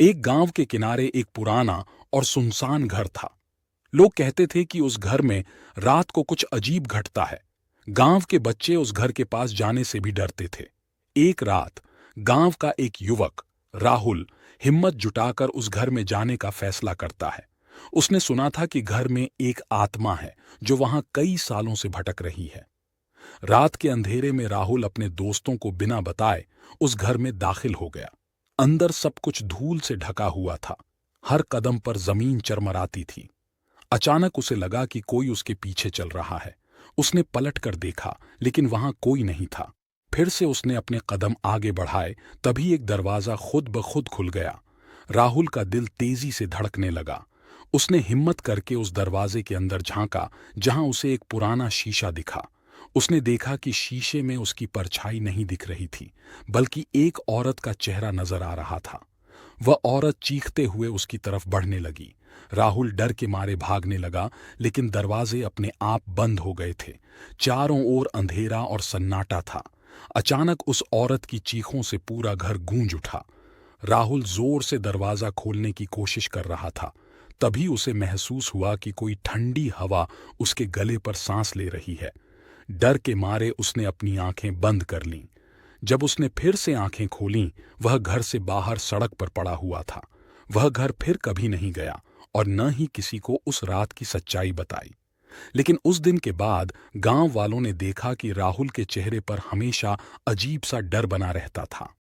एक गांव के किनारे एक पुराना और सुनसान घर था। लोग कहते थे कि उस घर में रात को कुछ अजीब घटता है। गांव के बच्चे उस घर के पास जाने से भी डरते थे। एक रात गांव का एक युवक राहुल हिम्मत जुटाकर उस घर में जाने का फैसला करता है। उसने सुना था कि घर में एक आत्मा है जो वहां कई सालों से भटक रही है। रात के अंधेरे में राहुल अपने दोस्तों को बिना बताए उस घर में दाखिल हो गया। अंदर सब कुछ धूल से ढका हुआ था। हर कदम पर जमीन चरमराती थी। अचानक उसे लगा कि कोई उसके पीछे चल रहा है। उसने पलट कर देखा, लेकिन वहां कोई नहीं था। फिर से उसने अपने कदम आगे बढ़ाए, तभी एक दरवाजा खुद ब खुद खुल गया। राहुल का दिल तेजी से धड़कने लगा। उसने हिम्मत करके उस दरवाजे के अंदर झांका, जहां उसे एक पुराना शीशा दिखा। उसने देखा कि शीशे में उसकी परछाई नहीं दिख रही थी, बल्कि एक औरत का चेहरा नजर आ रहा था। वह औरत चीखते हुए उसकी तरफ बढ़ने लगी। राहुल डर के मारे भागने लगा, लेकिन दरवाजे अपने आप बंद हो गए थे। चारों ओर अंधेरा और सन्नाटा था। अचानक उस औरत की चीखों से पूरा घर गूंज उठा। राहुल जोर से दरवाजा खोलने की कोशिश कर रहा था। तभी उसे महसूस हुआ कि कोई ठंडी हवा उसके गले पर सांस ले रही है। डर के मारे उसने अपनी आंखें बंद कर लीं। जब उसने फिर से आंखें खोलीं, वह घर से बाहर सड़क पर पड़ा हुआ था। वह घर फिर कभी नहीं गया और न ही किसी को उस रात की सच्चाई बताई। लेकिन उस दिन के बाद गांव वालों ने देखा कि राहुल के चेहरे पर हमेशा अजीब सा डर बना रहता था।